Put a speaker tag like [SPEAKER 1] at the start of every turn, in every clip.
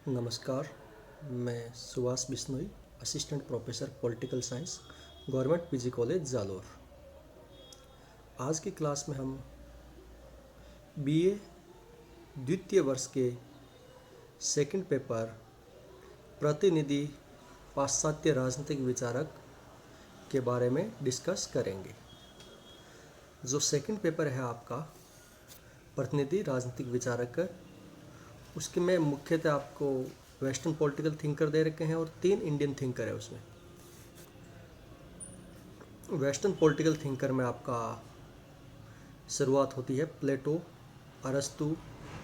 [SPEAKER 1] नमस्कार। मैं Subhash Bishnoi, assistant professor political science, government PG college Jalore. आज की क्लास में हम बीए द्वितीय वर्ष के सेकंड पेपर प्रतिनिधि पाश्चात्य राजनीतिक विचारक के बारे में डिस्कस करेंगे। जो सेकंड पेपर है आपका प्रतिनिधि राजनीतिक विचारक का, उसके में मुख्यतः आपको वेस्टर्न पॉलिटिकल थिंकर दे रखे हैं और 3 इंडियन थिंकर है। उसमें वेस्टर्न पॉलिटिकल थिंकर में आपका शुरुआत होती है प्लेटो, अरस्तु,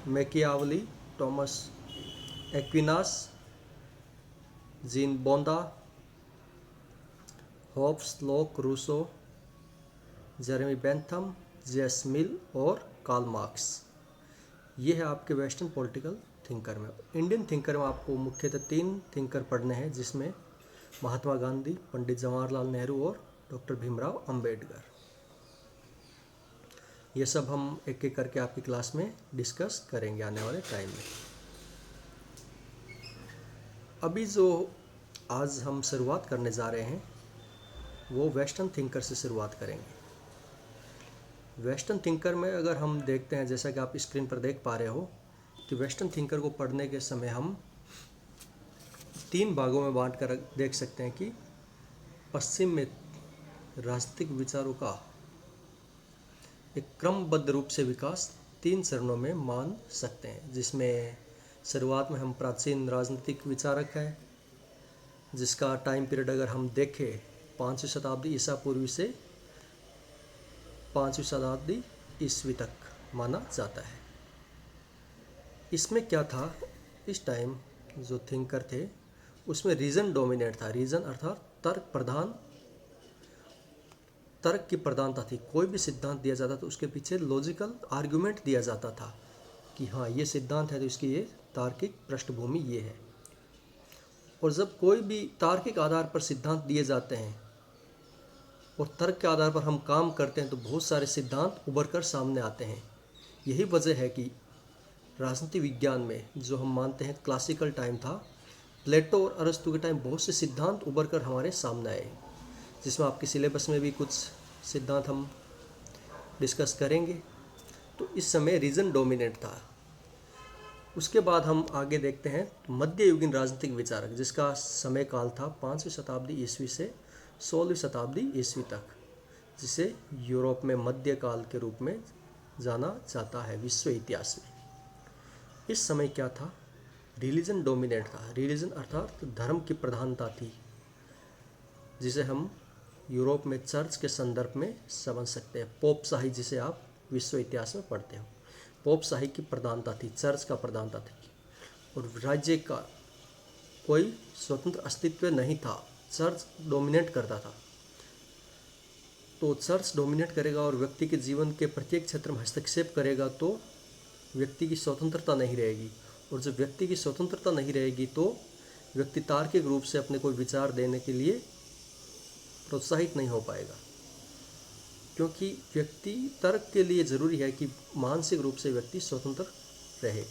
[SPEAKER 1] मैकियावली, थॉमस एक्विनास, जीन बोंदा, Hobbes, Locke, Rousseau, Jeremy Bentham, JS Mill और कार्ल मार्क्स। ये है आपके वेस्टर्न पॉलिटिकल थिंकर में। इंडियन थिंकर में आपको मुख्यतः 3 थिंकर पढ़ने हैं, जिसमें महात्मा गांधी, पंडित जवाहरलाल नेहरू और डॉक्टर भीमराव अंबेडकर। ये सब हम एक एक करके आपकी क्लास में डिस्कस करेंगे आने वाले टाइम में। अभी जो आज हम शुरुआत करने जा रहे हैं वो वेस्टर्न थिंकर से शुरुआत करेंगे। वेस्टर्न थिंकर में अगर हम देखते हैं, जैसा कि आप स्क्रीन पर देख पा रहे हो, कि वेस्टर्न थिंकर को पढ़ने के समय हम 3 भागों में बांट कर देख सकते हैं कि पश्चिम में राजनीतिक विचारों का एक क्रमबद्ध रूप से विकास 3 चरणों में मान सकते हैं, जिसमें शुरुआत में हम प्राचीन राजनीतिक विचारक हैं, जिसका टाइम पीरियड अगर हम देखें 5वीं शताब्दी ईसा पूर्व से 5वीं शताब्दी ईस्वी तक माना जाता है। इसमें क्या था, इस टाइम जो थिंकर थे उसमें रीजन डोमिनेट था। रीजन अर्थात तर्क की प्रधानता थी। कोई भी सिद्धांत दिया जाता तो उसके पीछे लॉजिकल आर्गुमेंट दिया जाता था कि हाँ, ये सिद्धांत है तो इसकी ये तार्किक पृष्ठभूमि ये है। और जब कोई भी तार्किक आधार पर सिद्धांत दिए जाते हैं और तर्क के आधार पर हम काम करते हैं तो बहुत सारे सिद्धांत उभर कर सामने आते हैं। यही वजह है कि राजनीति विज्ञान में जो हम मानते हैं क्लासिकल टाइम था, प्लेटो और अरस्तु के टाइम बहुत से सिद्धांत उभर कर हमारे सामने आए, जिसमें आपके सिलेबस में भी कुछ सिद्धांत हम डिस्कस करेंगे। तो इस समय रीजन डोमिनेट था। उसके बाद हम आगे देखते हैं मध्ययुगीन राजनीतिक विचारक, जिसका समय काल था 5वीं शताब्दी ईस्वी से 16वीं शताब्दी ईस्वी तक, जिसे यूरोप में मध्यकाल के रूप में जाना जाता है विश्व इतिहास में। इस समय क्या था, रिलीजन डोमिनेट था। रिलीजन अर्थात धर्म की प्रधानता थी, जिसे हम यूरोप में चर्च के संदर्भ में समझ सकते हैं। पोपशाही, जिसे आप विश्व इतिहास में पढ़ते हो, पोपशाही की प्रधानता थी, चर्च का प्रधानता थी, और राज्य का कोई स्वतंत्र अस्तित्व नहीं था। चर्च डोमिनेट करता था। तो चर्च डोमिनेट करेगा और व्यक्ति के जीवन के प्रत्येक क्षेत्र में हस्तक्षेप करेगा तो व्यक्ति की स्वतंत्रता नहीं रहेगी। और जब व्यक्ति की स्वतंत्रता नहीं रहेगी तो व्यक्ति तार्किक रूप से अपने कोई विचार देने के लिए प्रोत्साहित नहीं हो पाएगा, क्योंकि व्यक्ति तर्क के लिए ज़रूरी है कि मानसिक रूप से व्यक्ति स्वतंत्र रहे।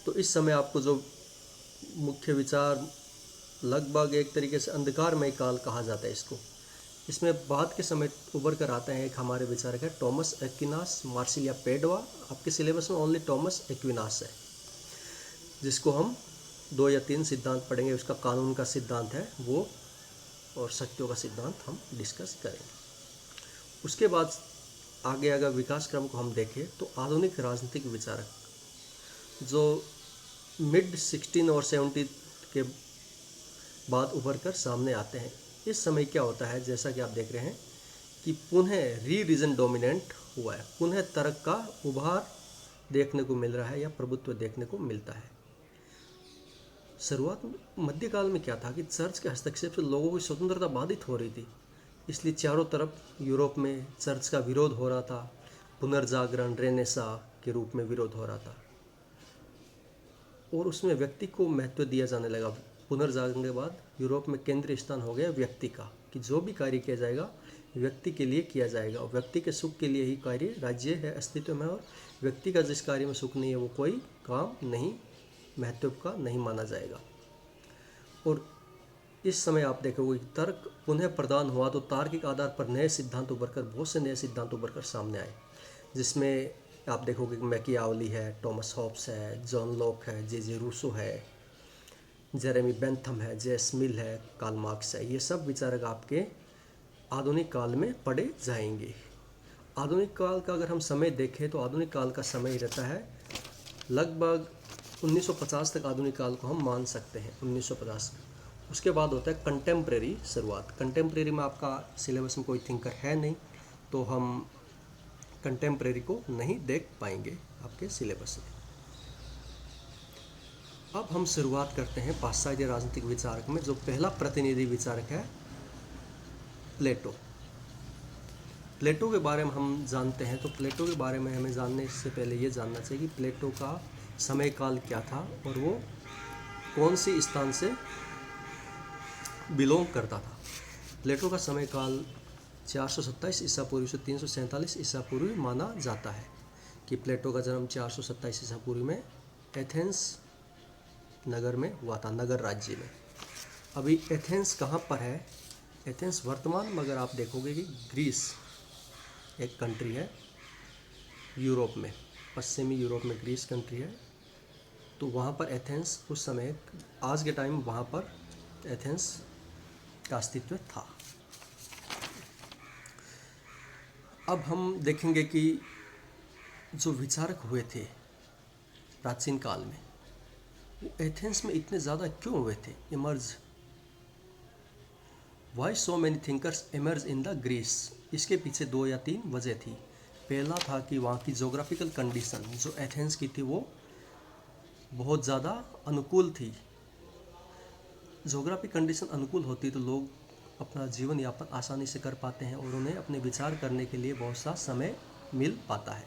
[SPEAKER 1] तो इस समय आपको जो मुख्य विचार, लगभग एक तरीके से अंधकारमय काल कहा जाता है इसको, इसमें बाद के समय उभर कर आते हैं एक हमारे विचारक है थॉमस एक्विनास, मार्सिलिया पेडवा। आपके सिलेबस में ओनली थॉमस एक्विनास है, जिसको हम 2 या 3 सिद्धांत पढ़ेंगे। उसका कानून का सिद्धांत है वो, और शक्तियों का सिद्धांत हम डिस्कस करेंगे। उसके बाद आगे अगर विकास क्रम को हम देखें तो आधुनिक राजनीतिक विचारक जो मिड 16 और 70 के बाद उभर कर सामने आते हैं। इस समय क्या होता है, जैसा कि आप देख रहे हैं कि पुनः रीजन डोमिनेंट हुआ है, पुनः तर्क का उभार देखने को मिल रहा है या प्रभुत्व देखने को मिलता है। शुरुआत मध्यकाल में क्या था कि चर्च के हस्तक्षेप से लोगों की स्वतंत्रता बाधित हो रही थी, इसलिए चारों तरफ यूरोप में चर्च का विरोध हो रहा था। पुनर्जागरण, रेनेसा के रूप में विरोध हो रहा था, और उसमें व्यक्ति को महत्व दिया जाने लगा। पुनर्जागरण के बाद यूरोप में केंद्रीय स्थान हो गया व्यक्ति का, कि जो भी कार्य किया जाएगा व्यक्ति के लिए किया जाएगा, और व्यक्ति के सुख के लिए ही कार्य राज्य है अस्तित्व में, और व्यक्ति का जिस कार्य में सुख नहीं है वो कोई काम नहीं महत्व का नहीं माना जाएगा। और इस समय आप देखोगे कि तर्क पुनः प्रदान हुआ तो तार्किक आधार पर नए सिद्धांत उभरकर, बहुत से नए सिद्धांत उभरकर सामने आए, जिसमें आप देखोगे कि मैकियावली है, टॉमस हॉब्स है, जॉन लॉक है, जे रूसो है, जेरेमी बेंथम है, जेस मिल है, कार्ल मार्क्स है। ये सब विचारक आपके आधुनिक काल में पढ़े जाएंगे। आधुनिक काल का अगर हम समय देखें तो आधुनिक काल का समय रहता है लगभग 1950 तक। आधुनिक काल को हम मान सकते हैं 1950। उसके बाद होता है कंटेम्प्रेरी शुरुआत। कंटेम्प्रेरी में आपका सिलेबस में कोई थिंकर है नहीं, तो हम कंटेम्प्रेरी को नहीं देख पाएंगे आपके सिलेबस में। अब हम शुरुआत करते हैं पाश्चात्य राजनीतिक विचारक में। जो पहला प्रतिनिधि विचारक है प्लेटो। प्लेटो के बारे में हम जानते हैं, तो प्लेटो के बारे में हमें जानने से पहले ये जानना चाहिए कि प्लेटो का समय काल क्या था और वो कौन सी स्थान से बिलोंग करता था। प्लेटो का समय काल 427 ईसा पूर्व से 347 ईसा पूर्व माना जाता है कि प्लेटो का जन्म 427 ईसा पूर्व में एथेंस नगर में हुआ था, नगर राज्य में। अभी एथेंस कहाँ पर है? एथेंस वर्तमान में अगर आप देखोगे कि ग्रीस एक कंट्री है यूरोप में, पश्चिमी यूरोप में ग्रीस कंट्री है, तो वहाँ पर एथेंस उस समय, आज के टाइम वहाँ पर एथेंस का अस्तित्व था। अब हम देखेंगे कि जो विचारक हुए थे प्राचीन काल में, वो एथेंस में इतने ज़्यादा क्यों हुए थे emerge? Why so many thinkers emerge in the Greece? इसके पीछे 2 या 3 वजह थी। पहला था कि वहाँ की जोग्राफिकल कंडीशन जो एथेंस की थी वो बहुत ज़्यादा अनुकूल थी। जोग्राफिक कंडीशन अनुकूल होती तो लोग अपना जीवन यापन आसानी से कर पाते हैं और उन्हें अपने विचार करने के लिए बहुत सा समय मिल पाता है।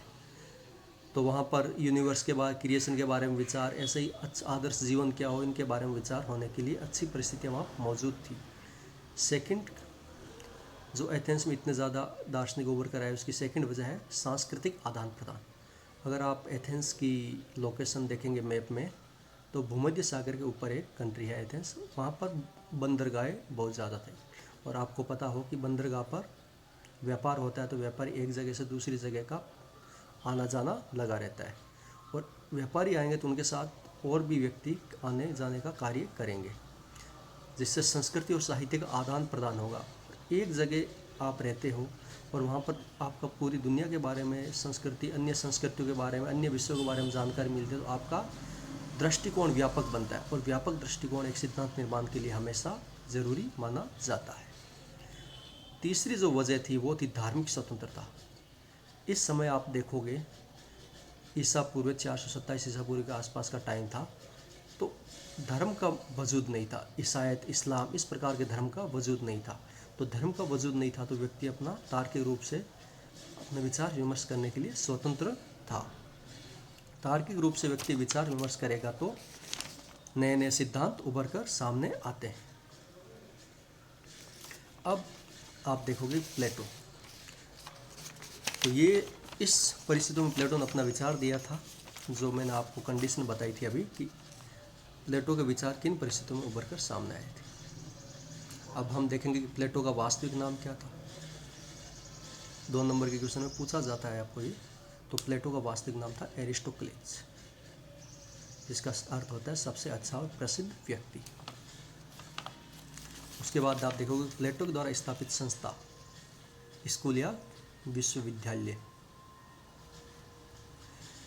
[SPEAKER 1] तो वहाँ पर यूनिवर्स के बारे, क्रिएशन के बारे में विचार, ऐसे ही आदर्श जीवन क्या हो, इनके बारे में विचार होने के लिए अच्छी परिस्थितियाँ वहाँ मौजूद थी। सेकंड, जो एथेंस में इतने ज़्यादा दार्शनिक उभर कर आए, उसकी सेकंड वजह है सांस्कृतिक आदान प्रदान। अगर आप एथेंस की लोकेशन देखेंगे मैप में, तो भूमध्य सागर के ऊपर एक कंट्री है एथेंस। वहाँ पर बंदरगाहें बहुत ज़्यादा थे, और आपको पता हो कि बंदरगाह पर व्यापार होता है, तो व्यापारी एक जगह से दूसरी जगह का आना जाना लगा रहता है, और व्यापारी आएंगे तो उनके साथ और भी व्यक्ति आने जाने का कार्य करेंगे, जिससे संस्कृति और साहित्य का आदान प्रदान होगा। एक जगह आप रहते हो और वहाँ पर आपका पूरी दुनिया के बारे में, संस्कृति, अन्य संस्कृतियों के बारे में, अन्य विषयों के बारे में जानकारी मिलती है, तो आपका दृष्टिकोण व्यापक बनता है, और व्यापक दृष्टिकोण एक सिद्धांत निर्माण के लिए हमेशा ज़रूरी माना जाता है। तीसरी जो वजह थी वो थी धार्मिक स्वतंत्रता। इस समय आप देखोगे ईसा पूर्व 427 ईसा पूर्व के आसपास का टाइम था, तो धर्म का वजूद नहीं था। ईसाइत, इस्लाम, इस प्रकार के धर्म का वजूद नहीं था। तो धर्म का वजूद नहीं था तो व्यक्ति अपना तार्किक रूप से अपने विचार विमर्श करने के लिए स्वतंत्र था। तार्किक रूप से व्यक्ति विचार विमर्श करेगा तो नए नए सिद्धांत उभर कर सामने आते हैं। अब आप देखोगे प्लेटो, तो ये इस परिस्थितियों में प्लेटो ने अपना विचार दिया था, जो मैंने आपको कंडीशन बताई थी अभी कि प्लेटो के विचार किन परिस्थितियों में उभर कर सामने आए थे। अब हम देखेंगे कि प्लेटो का वास्तविक नाम क्या था। 2 नंबर के क्वेश्चन में पूछा जाता है आपको ये। तो प्लेटो का वास्तविक नाम था एरिस्टोक्लेस, जिसका अर्थ होता है सबसे अच्छा और प्रसिद्ध व्यक्ति। उसके बाद आप देखोगे प्लेटो के द्वारा स्थापित संस्था, स्कूल या विश्वविद्यालय।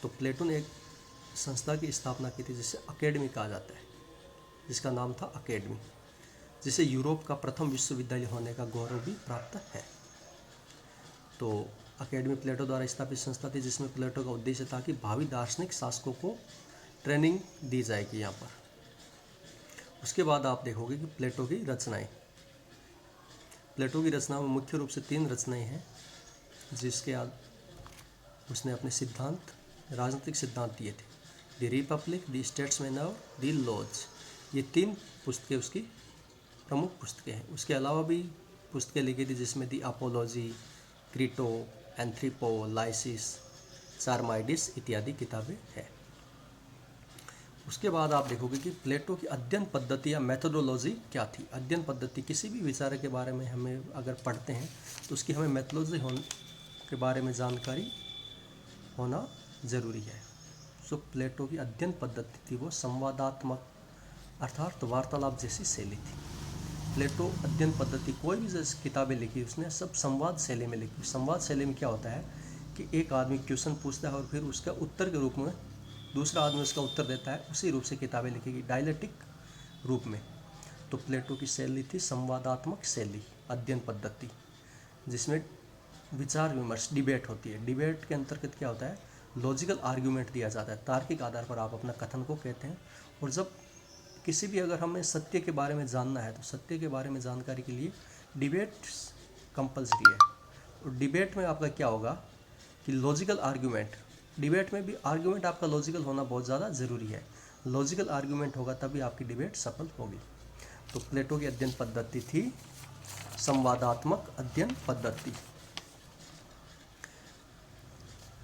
[SPEAKER 1] तो प्लेटो ने एक संस्था की स्थापना की थी जिसे अकेडमी कहा जाता है, जिसका नाम था अकेडमी, जिसे यूरोप का प्रथम विश्वविद्यालय होने का गौरव भी प्राप्त है। तो अकेडमी प्लेटो द्वारा स्थापित संस्था थी, जिसमें प्लेटो का उद्देश्य था कि भावी दार्शनिक शासकों को ट्रेनिंग दी जाएगी यहाँ पर। उसके बाद आप देखोगे कि प्लेटो की रचनाएं, प्लेटो की रचनाओं में मुख्य रूप से 3 रचनाएं हैं, जिसके उसने अपने सिद्धांत, राजनीतिक सिद्धांत दिए थे। द रिपब्लिक, द स्टेट्समैन और द लॉज। ये 3 पुस्तकें उसकी प्रमुख पुस्तकें हैं। उसके अलावा भी पुस्तकें लिखी थी, जिसमें दी अपोलॉजी, क्रीटो, एंथ्रोपो, लाइसिस, चारमाइडिस इत्यादि किताबें हैं। उसके बाद आप देखोगे कि प्लेटो की अध्ययन पद्धति या मेथोडोलॉजी क्या थी। अध्ययन पद्धति, किसी भी विचार के बारे में हमें अगर पढ़ते हैं तो उसकी हमें मेथोडोलॉजी के बारे में जानकारी होना ज़रूरी है। सो प्लेटो की अध्ययन पद्धति थी वो संवादात्मक, अर्थात वार्तालाप जैसी शैली थी। प्लेटो अध्ययन पद्धति, कोई भी जैसे किताबें लिखी उसने सब संवाद शैली में लिखी। संवाद शैली में क्या होता है कि एक आदमी क्वेश्चन पूछता है और फिर उसका उत्तर के रूप में दूसरा आदमी उसका उत्तर देता है, उसी रूप से किताबें लिखेगी, डायलेक्टिक रूप में। तो प्लेटो की शैली थी संवादात्मक शैली, अध्ययन पद्धति, जिसमें विचार विमर्श, डिबेट होती है। डिबेट के अंतर्गत क्या होता है, लॉजिकल आर्ग्यूमेंट दिया जाता है, तार्किक आधार पर आप अपना कथन को कहते हैं। और जब किसी भी, अगर हमें सत्य के बारे में जानना है तो सत्य के बारे में जानकारी के लिए डिबेट कंपलसरी है। और डिबेट में आपका क्या होगा कि लॉजिकल आर्ग्यूमेंट, डिबेट में भी आर्ग्यूमेंट आपका लॉजिकल होना बहुत ज़्यादा ज़रूरी है। लॉजिकल आर्ग्यूमेंट होगा तभी आपकी डिबेट सफल होगी। तो प्लेटो की अध्ययन पद्धति थी संवादात्मक अध्ययन पद्धति।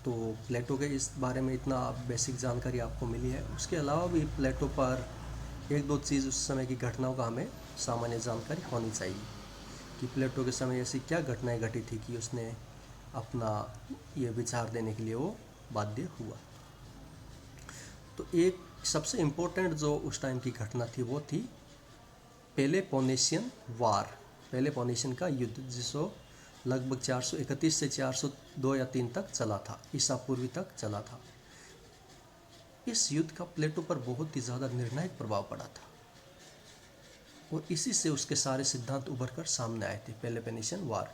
[SPEAKER 1] तो प्लेटो के इस बारे में इतना बेसिक जानकारी आपको मिली है। उसके अलावा भी प्लेटो पर एक दो चीज़, उस समय की घटनाओं का हमें सामान्य जानकारी होनी चाहिए कि प्लेटो के समय ऐसी क्या घटनाएं घटी थी कि उसने अपना ये विचार देने के लिए वो बाध्य हुआ। तो एक सबसे इम्पोर्टेंट जो उस टाइम की घटना थी वो थी पेलोपोनेशियन वार, पेलोपोनेशियन का युद्ध, जिसको लगभग 431 से 402 या 3 तक चला था, ईसा पूर्वी तक चला था। इस युद्ध का प्लेटो पर बहुत ही ज़्यादा निर्णायक प्रभाव पड़ा था और इसी से उसके सारे सिद्धांत उभर कर सामने आए थे। पेलोपोनेशियन वार,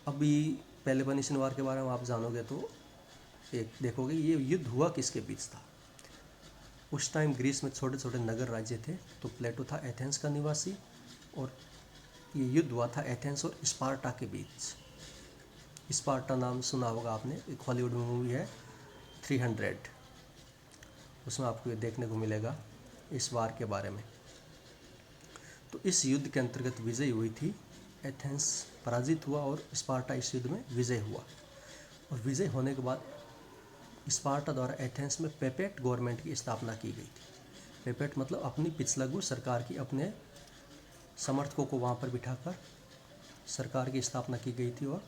[SPEAKER 1] अभी पेलोपोनेशियन वार के बारे में आप जानोगे तो एक देखोगे ये युद्ध हुआ किसके बीच था। उस टाइम ग्रीस में छोटे छोटे नगर राज्य थे। तो प्लेटो था एथेंस का निवासी और ये युद्ध हुआ था एथेंस और स्पार्टा के बीच। स्पार्टा नाम सुना होगा आपने, एक हॉलीवुड में मूवी है 300, उसमें आपको ये देखने को मिलेगा इस वार के बारे में। तो इस युद्ध के अंतर्गत विजय हुई थी, एथेंस पराजित हुआ और स्पार्टा इस युद्ध में विजय हुआ। और विजय होने के बाद स्पार्टा द्वारा एथेंस में पेपेट गवर्नमेंट की स्थापना की गई थी। पेपेट मतलब अपनी पिछलग्गू सरकार की, अपने समर्थकों को वहाँ पर बिठाकर सरकार की स्थापना की गई थी और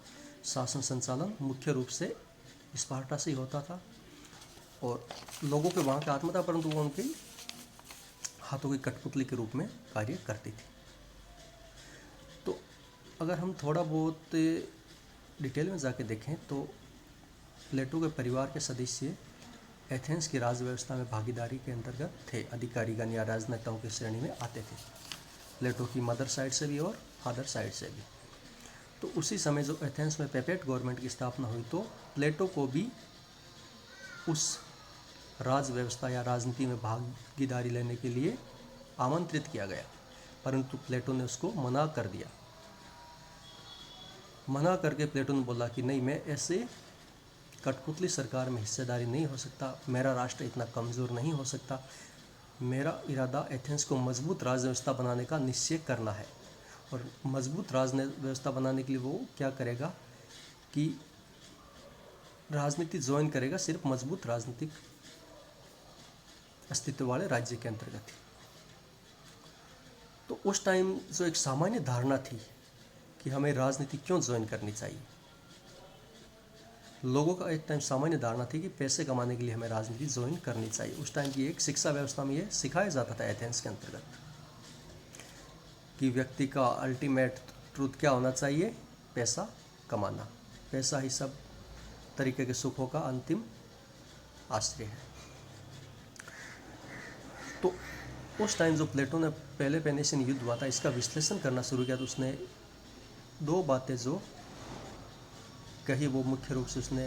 [SPEAKER 1] शासन संचालन मुख्य रूप से स्पार्टा से ही होता था और लोगों के वहाँ का आत्मा था, परंतु वो उनके हाथों की कठपुतली के रूप में कार्य करती थी। तो अगर हम थोड़ा बहुत डिटेल में जाके देखें तो प्लेटो के परिवार के सदस्य एथेंस की राज व्यवस्था में भागीदारी के अंतर्गत थे, अधिकारीगण या राजनेताओं की श्रेणी में आते थे, प्लेटो की मदर साइड से भी और फादर साइड से भी। तो उसी समय जो एथेंस में पेपेट गवर्नमेंट की स्थापना हुई तो प्लेटो को भी उस राज व्यवस्था या राजनीति में भागीदारी लेने के लिए आमंत्रित किया गया, परंतु प्लेटो ने उसको मना कर दिया। मना करके प्लेटो ने बोला कि नहीं, मैं ऐसे कठपुतली सरकार में हिस्सेदारी नहीं हो सकता, मेरा राष्ट्र इतना कमज़ोर नहीं हो सकता, मेरा इरादा एथेंस को मजबूत राज व्यवस्था बनाने का निश्चय करना है। और मजबूत राज व्यवस्था बनाने के लिए वो क्या करेगा कि राजनीति ज्वाइन करेगा, सिर्फ मजबूत राजनीतिक अस्तित्व वाले राज्य के अंतर्गत ही। तो उस टाइम जो एक सामान्य धारणा थी कि हमें राजनीति क्यों ज्वाइन करनी चाहिए, लोगों का एक टाइम सामान्य धारणा थी कि पैसे कमाने के लिए हमें राजनीति ज्वाइन करनी चाहिए। उस टाइम की एक शिक्षा व्यवस्था में ये सिखाया जाता था एथेंस के अंतर्गत कि व्यक्ति का अल्टीमेट ट्रूथ क्या होना चाहिए, पैसा कमाना, पैसा ही सब तरीके के सुखों का अंतिम आश्रय है। तो उस टाइम जो प्लेटो ने पेलोपोनेशियन युद्ध हुआ था इसका विश्लेषण करना शुरू किया तो उसने दो बातें जो कही वो मुख्य रूप से उसने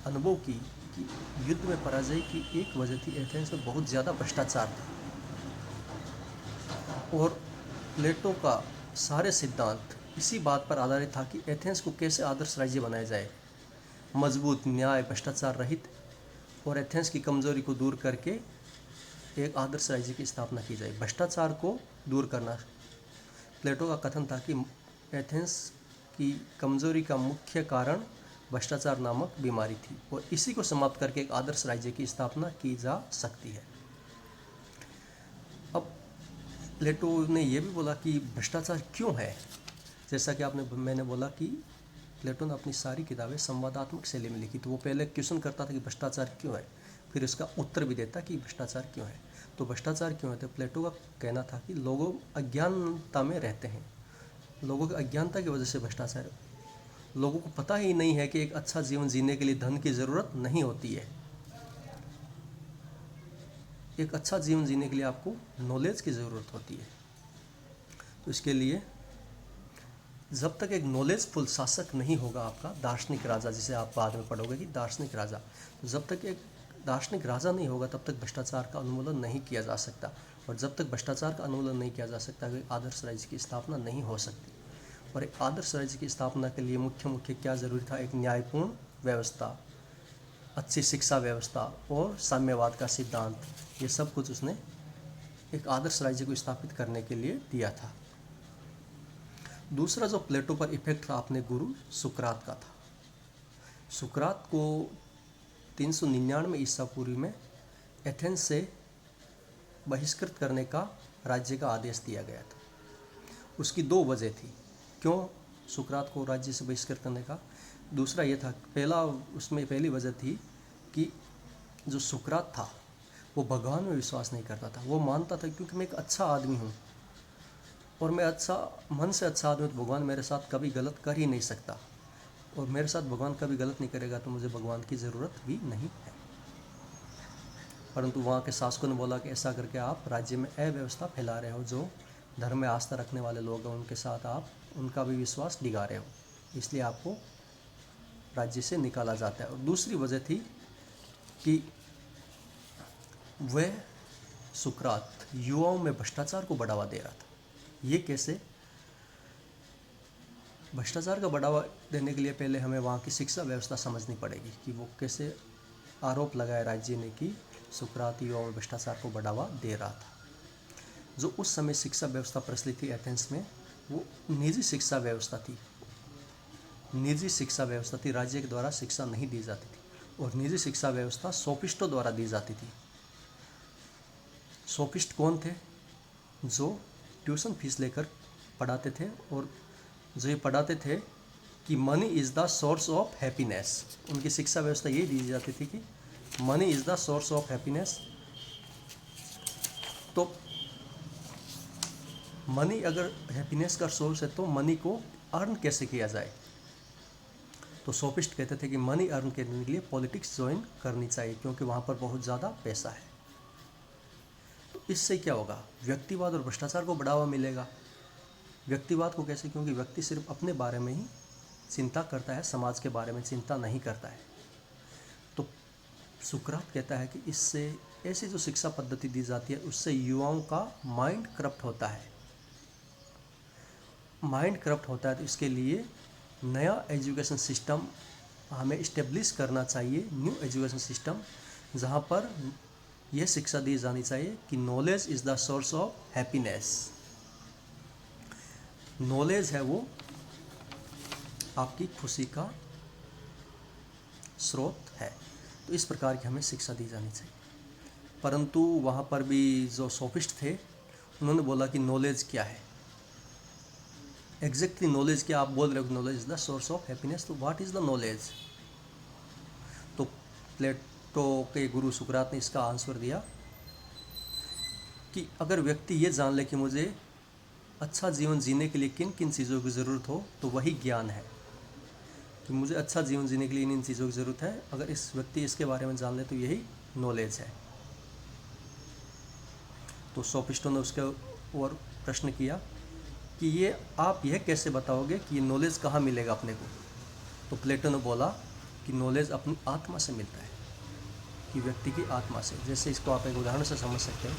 [SPEAKER 1] अनुभव की कि युद्ध में पराजय की एक वजह थी एथेंस में बहुत ज़्यादा भ्रष्टाचार था और प्लेटो का सारे सिद्धांत इसी बात पर आधारित था कि एथेंस को कैसे आदर्श राज्य बनाया जाए, मजबूत, न्याय, भ्रष्टाचार रहित, और एथेंस की कमजोरी को दूर करके एक आदर्श राज्य की स्थापना की जाए। भ्रष्टाचार को दूर करना, प्लेटो का कथन था कि एथेंस की कमजोरी का मुख्य कारण भ्रष्टाचार नामक बीमारी थी और इसी को समाप्त करके एक आदर्श राज्य की स्थापना की जा सकती है। प्लेटो ने ये भी बोला कि भ्रष्टाचार क्यों है। जैसा कि मैंने बोला कि प्लेटो ने अपनी सारी किताबें संवादात्मक शैली में लिखी, तो वो पहले क्वेश्चन करता था कि भ्रष्टाचार क्यों है, फिर उसका उत्तर भी देता कि भ्रष्टाचार क्यों है। तो भ्रष्टाचार क्यों है, तो प्लेटो का कहना था कि लोगों अज्ञानता में रहते हैं, लोगों की अज्ञानता की वजह से भ्रष्टाचार, लोगों को पता ही नहीं है कि एक अच्छा जीवन जीने के लिए धन की ज़रूरत नहीं होती है। एक अच्छा जीवन जीने के लिए आपको नॉलेज की ज़रूरत होती है। तो इसके लिए जब तक एक नॉलेजफुल शासक नहीं होगा आपका दार्शनिक राजा, जिसे आप बाद में पढ़ोगे कि दार्शनिक राजा, तो जब तक एक दार्शनिक राजा नहीं होगा तब तक भ्रष्टाचार का उन्मूलन नहीं किया जा सकता, और जब तक भ्रष्टाचार का उन्मूलन नहीं किया जा सकता कोई आदर्श राज्य की स्थापना नहीं हो सकती। और एक आदर्श राज्य की स्थापना के लिए मुख्य क्या ज़रूरी था, एक न्यायपूर्ण व्यवस्था, अच्छी शिक्षा व्यवस्था और साम्यवाद का सिद्धांत, ये सब कुछ उसने एक आदर्श राज्य को स्थापित करने के लिए दिया था। दूसरा जो प्लेटो पर इफेक्ट था अपने गुरु सुकरात का था। सुकरात को 399 ईसा पूर्व में एथेंस से बहिष्कृत करने का राज्य का आदेश दिया गया था। उसकी दो वजह थी क्यों सुकरात को राज्य से बहिष्कृत करने का। दूसरा ये था, पहली वजह थी कि जो सुकरात था वो भगवान में विश्वास नहीं करता था। वो मानता था क्योंकि मैं एक अच्छा आदमी हूँ और मैं मन से अच्छा आदमी, तो भगवान मेरे साथ कभी गलत कर ही नहीं सकता, और मेरे साथ भगवान कभी गलत नहीं करेगा, तो मुझे भगवान की ज़रूरत भी नहीं है। परंतु वहाँ के शासकों ने बोला कि ऐसा करके आप राज्य में अव्यवस्था फैला रहे हो, जो धर्म में आस्था रखने वाले लोग हैं उनके साथ आप उनका भी विश्वास डिगा रहे हो, इसलिए आपको राज्य से निकाला जाता है। और दूसरी वजह थी कि वह सुकरात युवाओं में भ्रष्टाचार को बढ़ावा दे रहा था। ये कैसे? भ्रष्टाचार का बढ़ावा देने के लिए पहले हमें वहाँ की शिक्षा व्यवस्था समझनी पड़ेगी कि वो कैसे आरोप लगाए राज्य ने कि सुकरात युवाओं में भ्रष्टाचार को बढ़ावा दे रहा था। जो उस समय शिक्षा व्यवस्था प्रचलित थी एथेंस में, वो निजी शिक्षा व्यवस्था थी। निजी शिक्षा व्यवस्था थी, राज्य के द्वारा शिक्षा नहीं दी जाती थी, और निजी शिक्षा व्यवस्था सोफिस्टों द्वारा दी जाती थी। सोफिस्ट कौन थे? जो ट्यूशन फीस लेकर पढ़ाते थे, और जो ये पढ़ाते थे कि money is the source of happiness. उनकी शिक्षा व्यवस्था ये दी जाती थी कि money is the source of happiness. तो मनी अगर हैप्पीनेस का सोर्स है तो मनी को अर्न कैसे किया जाए? तो सोफिस्ट कहते थे कि मनी अर्न करने के लिए पॉलिटिक्स ज्वाइन करनी चाहिए, क्योंकि वहाँ पर बहुत ज़्यादा पैसा है। तो इससे क्या होगा? व्यक्तिवाद और भ्रष्टाचार को बढ़ावा मिलेगा। व्यक्तिवाद को कैसे? क्योंकि व्यक्ति सिर्फ अपने बारे में ही चिंता करता है, समाज के बारे में चिंता नहीं करता है। तो सुकरात कहता है कि इससे ऐसी जो शिक्षा पद्धति दी जाती है उससे युवाओं का माइंड करप्ट होता है। माइंड करप्ट होता है, तो इसके लिए नया एजुकेशन सिस्टम हमें इस्टेब्लिश करना चाहिए, न्यू एजुकेशन सिस्टम, जहाँ पर यह शिक्षा दी जानी चाहिए कि knowledge is the source of happiness. Knowledge है वो आपकी खुशी का स्रोत है। तो इस प्रकार की हमें शिक्षा दी जानी चाहिए। परंतु वहाँ पर भी जो सोफिस्ट थे उन्होंने बोला कि नॉलेज क्या है, एग्जैक्टली नॉलेज क्या? आप बोल रहे हो knowledge is the source of happiness, तो व्हाट इज़ द नॉलेज? तो प्लेटो के गुरु सुकरात ने इसका आंसर दिया कि अगर व्यक्ति ये जान ले कि मुझे अच्छा जीवन जीने के लिए किन किन चीज़ों की ज़रूरत हो, तो वही ज्ञान है कि मुझे अच्छा जीवन जीने के लिए इन चीज़ों की ज़रूरत है। अगर इस व्यक्ति इसके बारे में जान ले तो यही नॉलेज है। तो सोफिस्टों ने उसके और प्रश्न किया कि ये आप यह कैसे बताओगे कि ये नॉलेज कहाँ मिलेगा अपने को? तो प्लेटो ने बोला कि नॉलेज अपनी आत्मा से मिलता है, कि व्यक्ति की आत्मा से। जैसे इसको आप एक उदाहरण से समझ सकते हैं।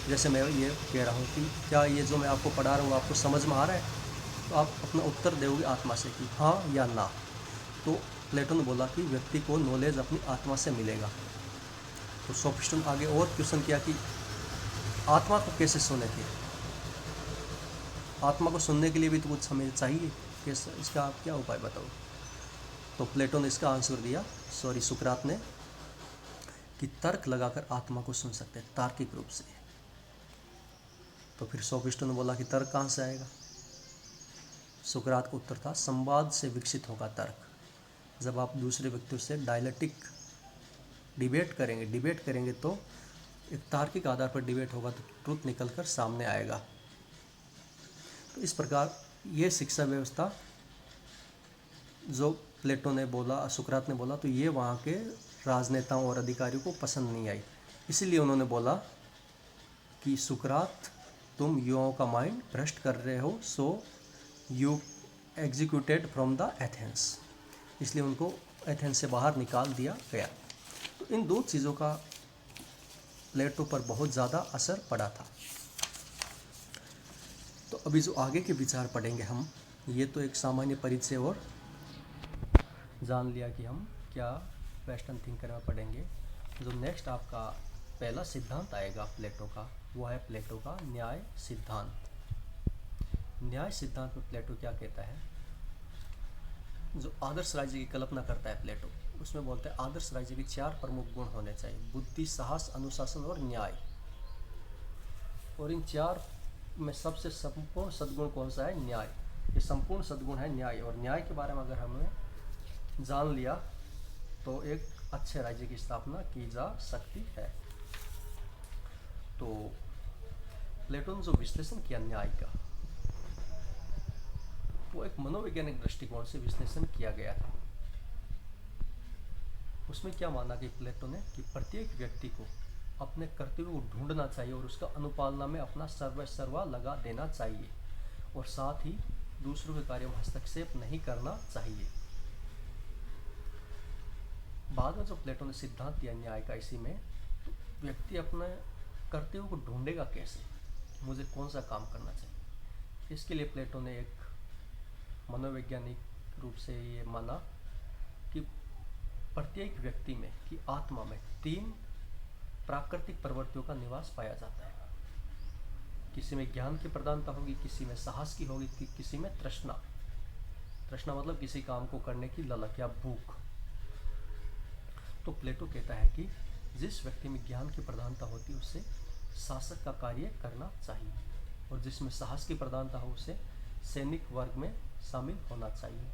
[SPEAKER 1] जैसे मैं ये कह रहा हूँ कि क्या ये जो मैं आपको पढ़ा रहा हूँ आपको समझ में आ रहा है, तो आप अपना उत्तर दोगे आत्मा से कि हाँ या ना। तो प्लेटो ने बोला कि व्यक्ति को नॉलेज अपनी आत्मा से मिलेगा। तो सोफिस्टों ने आगे और क्वेश्चन किया कि आत्मा को कैसे सुनेंगे? आत्मा को सुनने के लिए भी तो कुछ हमें चाहिए, कैसे? इसका आप क्या उपाय बताओ? तो प्लेटो ने इसका आंसर दिया, सुकरात ने, कि तर्क लगाकर आत्मा को सुन सकते हैं, तार्किक रूप से। तो फिर सोफिस्टों ने बोला कि तर्क कहाँ से आएगा। सुकरात का उत्तर था संवाद से विकसित होगा तर्क। जब आप दूसरे व्यक्तियों से डायलेक्टिक डिबेट करेंगे तो एक तार्किक आधार पर डिबेट होगा तो ट्रुथ निकल कर सामने आएगा। तो इस प्रकार ये शिक्षा व्यवस्था जो प्लेटो ने बोला, सुकरात ने बोला, तो ये वहाँ के राजनेताओं और अधिकारियों को पसंद नहीं आई। इसीलिए उन्होंने बोला कि सुकरात, तुम युवाओं का माइंड भ्रष्ट कर रहे हो, so you executed from the Athens. इसलिए उनको एथेंस से बाहर निकाल दिया गया। तो इन दो चीज़ों का प्लेटो पर बहुत ज़्यादा असर पड़ा था। तो अभी जो आगे के विचार पढ़ेंगे हम, ये तो एक सामान्य परिचय और जान लिया कि हम क्या वेस्टर्न थिंकर में पढ़ेंगे। जो नेक्स्ट आपका पहला सिद्धांत आएगा प्लेटो का, वो है प्लेटो का न्याय सिद्धांत। न्याय सिद्धांत में प्लेटो क्या कहता है, जो आदर्श राज्य की कल्पना करता है प्लेटो, उसमें बोलते हैं आदर्श राज्य के 4 प्रमुख गुण होने चाहिए: बुद्धि, साहस, अनुशासन और न्याय। और इन 4 में सबसे संपूर्ण सद्गुण कौन सा है? न्याय। ये संपूर्ण सद्गुण है न्याय। और न्याय के बारे में अगर हमने जान लिया तो एक अच्छे राज्य की स्थापना की जा सकती है। तो प्लेटो ने जो विश्लेषण किया न्याय का, वो एक मनोवैज्ञानिक दृष्टिकोण से विश्लेषण किया गया था। उसमें क्या माना कि प्लेटो ने कि प्रत्येक व्यक्ति को अपने कर्तव्य को ढूंढना चाहिए और उसका अनुपालना में अपना सर्वस्व लगा देना चाहिए, और साथ ही दूसरों के कार्यों में हस्तक्षेप नहीं करना चाहिए। बाद में जो प्लेटो ने सिद्धांत दिया न्याय का, इसी में तो व्यक्ति अपने कर्तव्य को ढूंढेगा कैसे, मुझे कौन सा काम करना चाहिए। इसके लिए प्लेटो ने एक मनोवैज्ञानिक रूप से ये माना कि प्रत्येक व्यक्ति में की आत्मा में 3 प्राकृतिक प्रवृत्तियों का निवास पाया जाता है। किसी में ज्ञान की प्रधानता होगी, किसी में साहस की होगी, किसी में तृष्णा मतलब किसी काम को करने की ललक या भूख। तो प्लेटो कहता है कि जिस व्यक्ति में ज्ञान की प्रधानता होती है उसे शासक का कार्य करना चाहिए, और जिसमें साहस की प्रधानता हो उसे सैनिक वर्ग में शामिल होना चाहिए,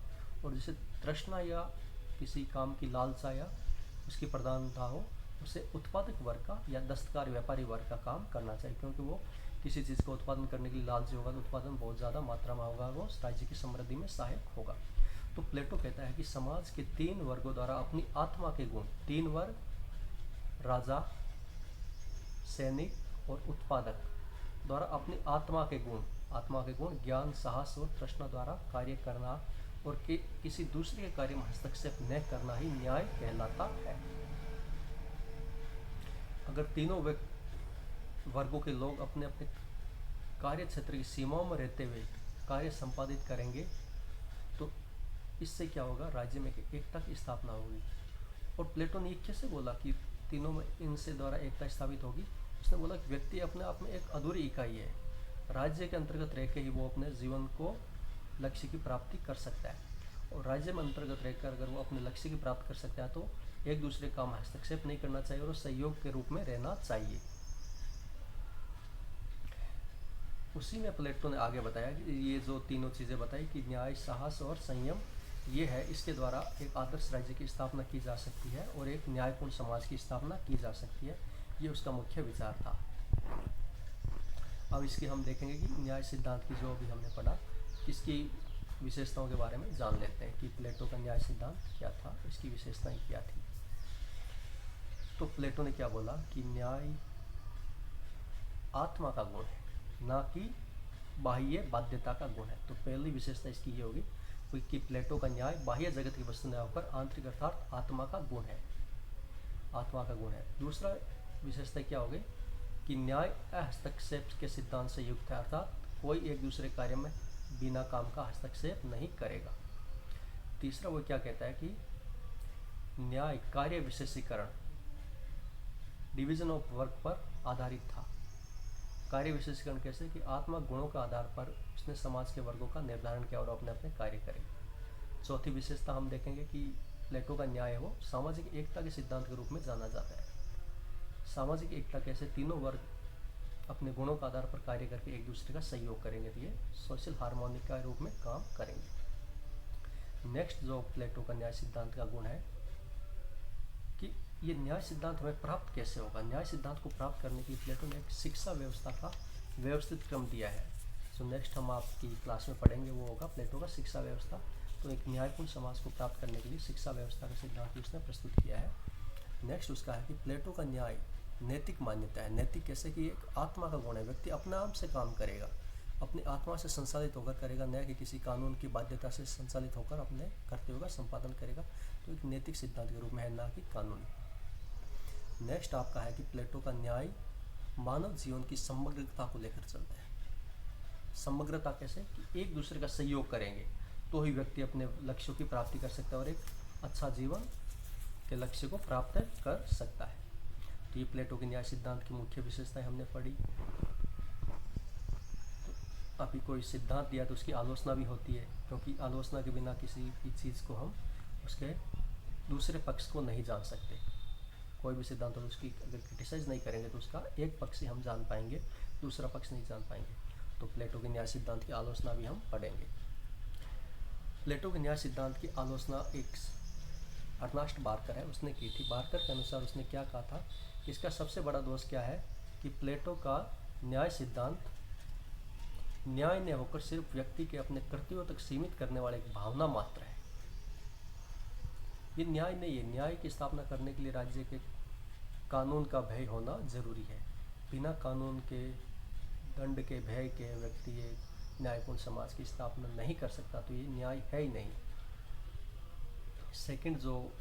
[SPEAKER 1] और जिसे तृष्णा या किसी काम की लालसा या उसकी प्रधानता हो उसे उत्पादक वर्ग का या दस्तकार व्यापारी वर्ग का काम करना चाहिए, क्योंकि वो किसी चीज़ का उत्पादन करने के लिए लालची होगा तो उत्पादन बहुत ज़्यादा मात्रा में होगा, वो राज्य की समृद्धि में सहायक होगा। तो प्लेटो कहता है कि समाज के 3 वर्गों द्वारा अपनी आत्मा के गुण, 3 वर्ग, राजा, सैनिक और उत्पादक, द्वारा अपनी आत्मा के गुण ज्ञान, साहस और तृष्णा द्वारा कार्य करना और किसी दूसरे के कार्य में हस्तक्षेप न करना ही न्याय कहलाता है। अगर तीनों वर्गों के लोग अपने अपने कार्य क्षेत्र की सीमाओं में रहते हुए कार्य संपादित करेंगे तो इससे क्या होगा, राज्य में एकता की स्थापना होगी। और प्लेटो ने कैसे बोला कि तीनों में इनसे द्वारा एकता स्थापित होगी? उसने बोला कि व्यक्ति अपने आप में एक अधूरी इकाई है, राज्य के अंतर्गत रहकर ही वो अपने जीवन को लक्ष्य की प्राप्ति कर सकता है, और राज्य में अंतर्गत रहकर अगर वो अपने लक्ष्य की प्राप्ति कर सकता है तो एक दूसरे काम में हस्तक्षेप नहीं करना चाहिए और सहयोग के रूप में रहना चाहिए। उसी में प्लेटो ने आगे बताया कि ये जो तीनों चीज़ें बताई कि न्याय, साहस और संयम, ये है, इसके द्वारा एक आदर्श राज्य की स्थापना की जा सकती है और एक न्यायपूर्ण समाज की स्थापना की जा सकती है। ये उसका मुख्य विचार था। अब इसकी हम देखेंगे कि न्याय सिद्धांत की जो अभी हमने पढ़ा, इसकी विशेषताओं के बारे में जान लेते हैं कि प्लेटो का न्याय सिद्धांत क्या था, इसकी विशेषताएं क्या थी। तो प्लेटो ने क्या बोला कि न्याय आत्मा का गुण है, ना कि बाह्य बाध्यता का गुण है। तो पहली विशेषता इसकी ये होगी कि प्लेटो का न्याय बाह्य जगत की वस्तु न होकर आंतरिक अर्थात आत्मा का गुण है, आत्मा का गुण है। दूसरा विशेषता क्या होगी कि न्याय हस्तक्षेप के सिद्धांत से युक्त है, अर्थात कोई एक दूसरे कार्य में बिना काम का हस्तक्षेप नहीं करेगा। तीसरा वो क्या कहता है कि न्याय कार्य विशेषीकरण, डिवीजन ऑफ वर्क पर आधारित था। कार्य विशेषीकरण कैसे कि आत्मा गुणों के आधार पर उसने समाज के वर्गों का निर्धारण किया और अपने अपने कार्य करे। चौथी विशेषता हम देखेंगे कि प्लेटो का न्याय है वो सामाजिक एकता के सिद्धांत के रूप में जाना जाता है। सामाजिक एकता कैसे, तीनों वर्ग अपने गुणों के आधार पर कार्य करके एक दूसरे का सहयोग करेंगे, तो ये सोशल हार्मोनी का रूप में काम करेंगे। नेक्स्ट जो प्लेटो का न्याय सिद्धांत का गुण है कि ये न्याय सिद्धांत हमें प्राप्त कैसे होगा। न्याय सिद्धांत को प्राप्त करने के लिए प्लेटो ने एक शिक्षा व्यवस्था का व्यवस्थित क्रम दिया है। सो नेक्स्ट हम आपकी क्लास में पढ़ेंगे, वो होगा प्लेटो का शिक्षा व्यवस्था। तो एक न्यायपूर्ण समाज को प्राप्त करने के लिए शिक्षा व्यवस्था का सिद्धांत उसने प्रस्तुत किया है। नेक्स्ट उसका है कि प्लेटो का न्याय नैतिक मान्यता है। नैतिक कैसे कि एक आत्मा का गुण है, व्यक्ति अपने आप से काम करेगा, अपनी आत्मा से संचालित होकर करेगा, न कि किसी कानून की बाध्यता से संचालित होकर अपने कर्तव्यों का संपादन करेगा। तो एक नैतिक सिद्धांत के रूप में है, ना कि कानून। नेक्स्ट आपका है कि प्लेटो का न्याय मानव जीवन की समग्रता को लेकर चलता है। समग्रता कैसे कि एक दूसरे का सहयोग करेंगे तो ही व्यक्ति अपने लक्ष्यों की प्राप्ति कर सकता है और एक अच्छा जीवन के लक्ष्य को प्राप्त कर सकता है। तो ये प्लेटो के न्याय सिद्धांत की मुख्य विशेषताएं हमने पढ़ी। तो अभी कोई सिद्धांत दिया तो उसकी आलोचना भी होती है, क्योंकि आलोचना के बिना किसी भी चीज़ को हम उसके दूसरे पक्ष को नहीं जान सकते। कोई भी सिद्धांत हो उसकी अगर क्रिटिसाइज नहीं करेंगे तो उसका एक पक्ष ही हम जान पाएंगे, दूसरा पक्ष नहीं जान पाएंगे। तो प्लेटो के न्याय सिद्धांत की आलोचना भी हम पढ़ेंगे। प्लेटो के न्याय सिद्धांत की आलोचना एक अर्नास्ट बार्कर है, उसने की थी। बार्कर के अनुसार उसने क्या कहा था, इसका सबसे बड़ा दोष क्या है कि प्लेटो का न्याय सिद्धांत न्याय न होकर सिर्फ व्यक्ति के अपने कर्तव्यों तक सीमित करने वाला एक भावना मात्र है। ये न्याय नहीं है। न्याय की स्थापना करने के लिए राज्य के कानून का भय होना जरूरी है। बिना कानून के दंड के भय के व्यक्ति एक न्यायपूर्ण समाज की स्थापना नहीं कर सकता, तो ये न्याय है ही नहीं। सेकंड जो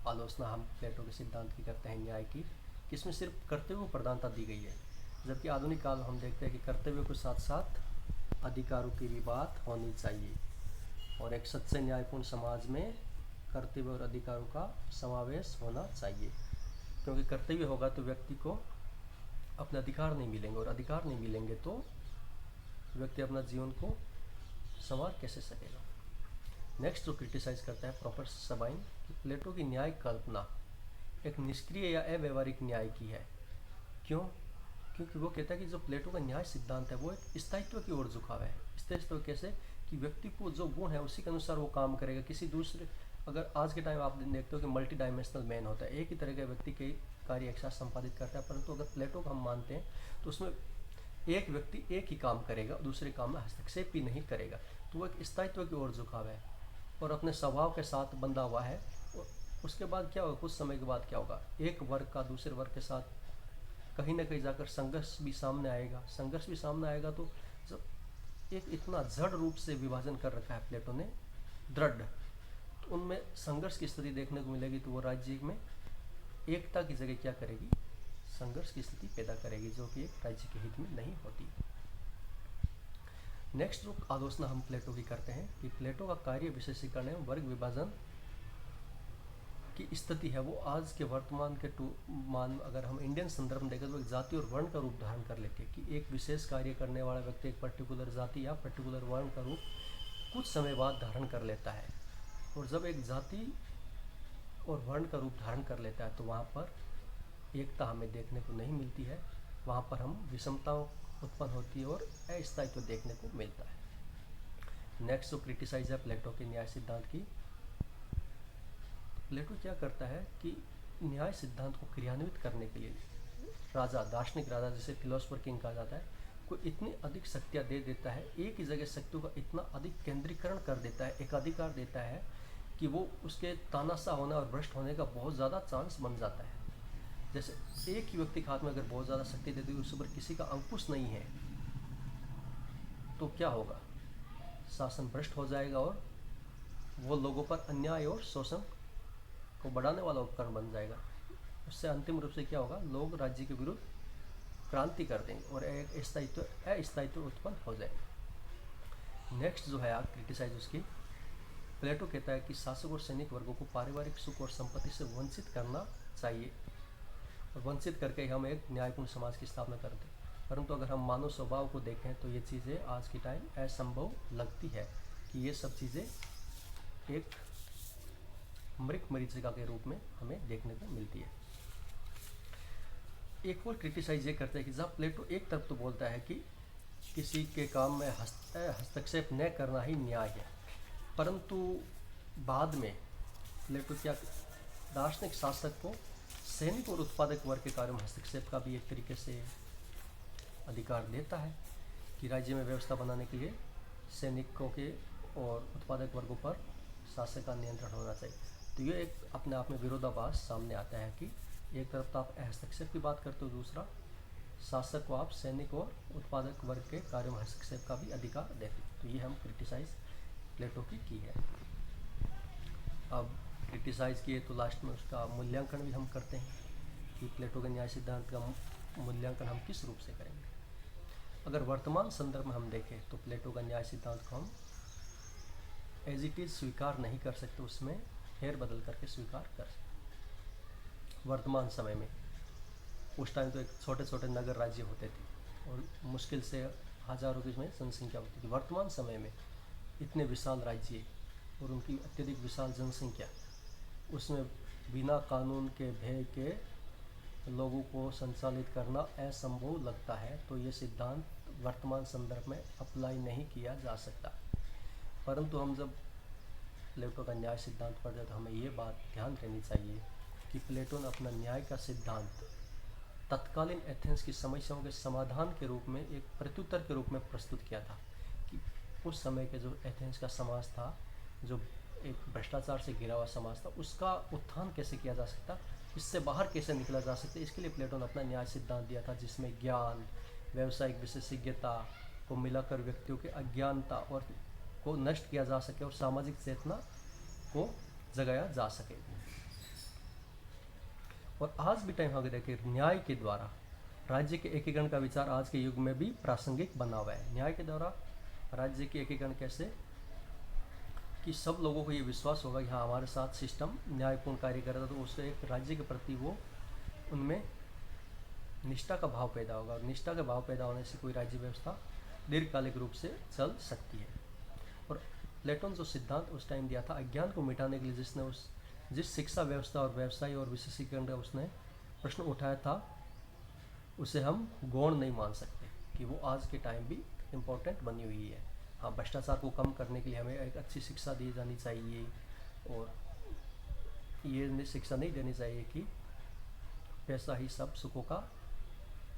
[SPEAKER 1] आलोचना हम प्लेटो के सिद्धांत की करते हैं न्याय की, इसमें सिर्फ कर्तव्य को प्रधानता दी गई है, जबकि आधुनिक काल में हम देखते हैं कि कर्तव्य के साथ साथ अधिकारों की भी बात होनी चाहिए। और एक सच्चे न्यायपूर्ण समाज में कर्तव्य और अधिकारों का समावेश होना चाहिए, क्योंकि कर्तव्य होगा तो व्यक्ति को अपने अधिकार नहीं मिलेंगे, और अधिकार नहीं मिलेंगे तो व्यक्ति अपना जीवन को संवार कैसे सकेगा। नेक्स्ट जो क्रिटिसाइज करता है प्रॉपर सबाइन, प्लेटो की न्याय कल्पना एक निष्क्रिय या अव्यवहारिक न्याय की है। क्यों? क्योंकि वो कहता है कि जो प्लेटो का न्याय सिद्धांत है वो एक स्थायित्व की ओर झुकाव है। स्थायित्व कैसे कि व्यक्ति को जो गुण है उसी के अनुसार वो काम करेगा। किसी दूसरे, अगर आज के टाइम आप देखते हो कि मल्टी डायमेंशनल मैन होता है, एक ही तरह के व्यक्ति कई कार्य एक साथ संपादित करता है, परंतु अगर प्लेटो को हम मानते हैं तो उसमें एक व्यक्ति एक ही काम करेगा, दूसरे काम में हस्तक्षेप भी नहीं करेगा। तो वो एक स्थायित्व की ओर झुकाव है और अपने स्वभाव के साथ बंधा हुआ है। उसके बाद क्या होगा, कुछ समय के बाद क्या होगा, एक वर्ग का दूसरे वर्ग के साथ कहीं ना कहीं जाकर संघर्ष भी सामने आएगा। संघर्ष भी सामने आएगा तो जब एक इतना जड़ रूप से विभाजन कर रखा है प्लेटो ने, दृढ़, तो उनमें संघर्ष की स्थिति देखने को मिलेगी। तो वो राज्य में एकता की जगह क्या करेगी, संघर्ष की स्थिति पैदा करेगी, जो कि एक राज्य के हित में नहीं होती। नेक्स्ट जो आलोचना हम प्लेटो की करते हैं कि प्लेटो का कार्य विशेषीकरण एवं वर्ग विभाजन की स्थिति है वो आज के वर्तमान के अगर हम इंडियन संदर्भ में देखें तो एक जाति और वर्ण का रूप धारण कर लेते हैं कि एक विशेष कार्य करने वाला व्यक्ति एक पर्टिकुलर जाति या पर्टिकुलर वर्ण का रूप कुछ समय बाद धारण कर लेता है। और जब एक जाति और वर्ण का रूप धारण कर लेता है तो वहाँ पर एकता हमें देखने को नहीं मिलती है, वहाँ पर हम विषमताओं उत्पन्न होती है और अस्थायित्व देखने को मिलता है। नेक्स्ट जो क्रिटिसाइज है प्लेटो के न्याय सिद्धांत की, प्लेटो क्या करता है कि न्याय सिद्धांत को क्रियान्वित करने के लिए राजा, दार्शनिक राजा जिसे फिलोसफर किंग कहा जाता है, को इतनी अधिक शक्तियाँ दे देता है, एक ही जगह शक्तियों का इतना अधिक केंद्रीकरण कर देता है, एकाधिकार देता है कि वो उसके तानाशाह होने और भ्रष्ट होने का बहुत ज़्यादा चांस बन जाता है। जैसे एक ही व्यक्ति के हाथ में अगर बहुत ज़्यादा शक्ति दे दी, उस पर किसी का अंकुश नहीं है, तो क्या होगा, शासन भ्रष्ट हो जाएगा और वो लोगों पर अन्याय और शोषण को बढ़ाने वाला उपकरण बन जाएगा। उससे अंतिम रूप से क्या होगा, लोग राज्य के विरुद्ध क्रांति कर देंगे और एक अस्थायित्व उत्पन्न हो जाएगा। नेक्स्ट जो है आप क्रिटिसाइज उसकी, प्लेटो कहता है कि शासक और सैनिक वर्गों को पारिवारिक सुख और संपत्ति से वंचित करना चाहिए और वंचित करके हम एक न्यायपूर्ण समाज की स्थापना करते हैं। परंतु अगर हम मानव स्वभाव को देखें तो ये चीज़ें आज की टाइम असंभव लगती है कि ये सब चीज़ें एक मृग मरीचिका के रूप में हमें देखने को मिलती है। एक और क्रिटिसाइज ये करते हैं कि जहाँ प्लेटो एक तरफ तो बोलता है कि किसी के काम में हस्तक्षेप न करना ही न्याय है, परंतु बाद में प्लेटो क्या दार्शनिक शासक को सैनिक और उत्पादक वर्ग के कार्यों में हस्तक्षेप का भी एक तरीके से अधिकार देता है कि राज्य में व्यवस्था बनाने के लिए सैनिकों के और उत्पादक वर्गों पर शासक का नियंत्रण होना चाहिए। तो ये एक अपने आप में विरोधाभास सामने आता है कि एक तरफ तो आप हस्तक्षेप की बात करते हो, दूसरा शासक को आप सैनिक और उत्पादक वर्ग के कार्यों में हस्तक्षेप का भी अधिकार देते हो। तो ये हम क्रिटिसाइज प्लेटो की है। अब क्रिटिसाइज किए तो लास्ट में उसका मूल्यांकन भी हम करते हैं कि प्लेटो के न्याय सिद्धांत का मूल्यांकन हम किस रूप से करेंगे। अगर वर्तमान संदर्भ में हम देखें तो प्लेटो का न्याय सिद्धांत को हम एज इट इज स्वीकार नहीं कर सकते, उसमें फेर बदल करके स्वीकार कर सकते। वर्तमान समय में उस टाइम तो एक छोटे छोटे नगर राज्य होते थे और मुश्किल से हजारों की में जनसंख्या होती थी। वर्तमान समय में इतने विशाल राज्य और उनकी अत्यधिक विशाल जनसंख्या, उसमें बिना कानून के भय के लोगों को संचालित करना असंभव लगता है। तो ये सिद्धांत वर्तमान संदर्भ में अप्लाई नहीं किया जा सकता। परंतु हम जब प्लेटो का न्याय सिद्धांत पढ़ते हैं तो हमें ये बात ध्यान देनी चाहिए कि प्लेटो ने अपना न्याय का सिद्धांत तत्कालीन एथेंस की समस्याओं के समाधान के रूप में एक प्रत्युत्तर के रूप में प्रस्तुत किया था कि उस समय के जो एथेंस का समाज था, जो एक भ्रष्टाचार से घिरा हुआ समाज था, उसका उत्थान कैसे किया जा सकता, इससे बाहर कैसे निकला जा सकता। इसके लिए प्लेटो ने अपना न्याय सिद्धांत दिया था, जिसमें ज्ञान, व्यावसायिक विशेषज्ञता को मिलाकर व्यक्तियों के अज्ञानता और को नष्ट किया जा सके और सामाजिक चेतना को जगाया जा सके। और आज भी टाइम अगर देखें, न्याय के द्वारा राज्य के एकीकरण का विचार आज के युग में भी प्रासंगिक बना हुआ है। न्याय के द्वारा राज्य के एकीकरण कैसे, कि सब लोगों को ये विश्वास होगा कि हाँ हमारे साथ सिस्टम न्यायपूर्ण कार्य कर रहा था, तो उससे एक राज्य के प्रति वो उनमें निष्ठा का भाव पैदा होगा और निष्ठा का भाव पैदा होने से कोई राज्य व्यवस्था दीर्घकालिक रूप से चल सकती है। और प्लेटो ने जो सिद्धांत उस टाइम दिया था अज्ञान को मिटाने के लिए, जिसने जिस शिक्षा व्यवस्था और व्यवसाय और विशेषीकरण का उसने प्रश्न उठाया था, उसे हम गौण नहीं मान सकते कि वो आज के टाइम भी इम्पोर्टेंट बनी हुई है। हाँ, भ्रष्टाचार को कम करने के लिए हमें एक अच्छी शिक्षा दी जानी चाहिए और ये शिक्षा नहीं देनी चाहिए कि पैसा ही सब सुखों का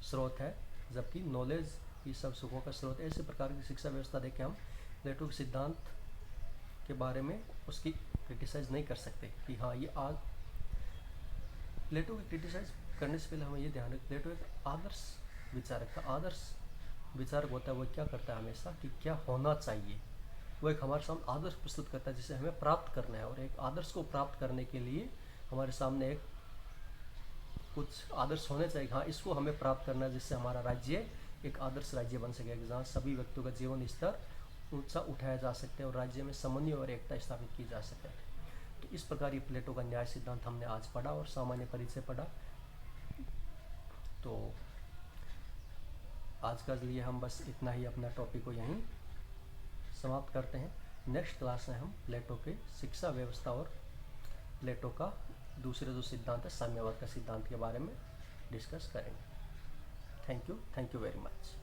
[SPEAKER 1] स्रोत है, जबकि नॉलेज ही सब सुखों का स्रोत है। ऐसे प्रकार की शिक्षा व्यवस्था देके हम प्लेटो के सिद्धांत के बारे में उसकी क्रिटिसाइज नहीं कर सकते कि हाँ ये आज प्लेटो की क्रिटिसाइज करने से पहले हमें ये ध्यान रखना, प्लेटो एक आदर्श विचारक था। आदर्श विचारक होता है वो क्या करता है हमेशा कि क्या होना चाहिए, वो एक हमारे सामने आदर्श प्रस्तुत करता है जिसे हमें प्राप्त करना है। और एक आदर्श को प्राप्त करने के लिए हमारे सामने एक कुछ आदर्श होने चाहिए, हाँ इसको हमें प्राप्त करना है, जिससे हमारा राज्य एक आदर्श राज्य बन सके, जहाँ सभी व्यक्तियों का जीवन स्तर ऊंचा उठाया जा सकते हैं और राज्य में समन्वय और एकता स्थापित की जा सके। तो इस प्रकार ये प्लेटो का न्याय सिद्धांत हमने आज पढ़ा और सामान्य परिचय पढ़ा। तो आज का लिए हम बस इतना ही अपना टॉपिक को यहीं समाप्त करते हैं। नेक्स्ट क्लास में हम प्लेटो के शिक्षा व्यवस्था और प्लेटो का दूसरे जो सिद्धांत है साम्यवाद का सिद्धांत के बारे में डिस्कस करेंगे। Thank you very much.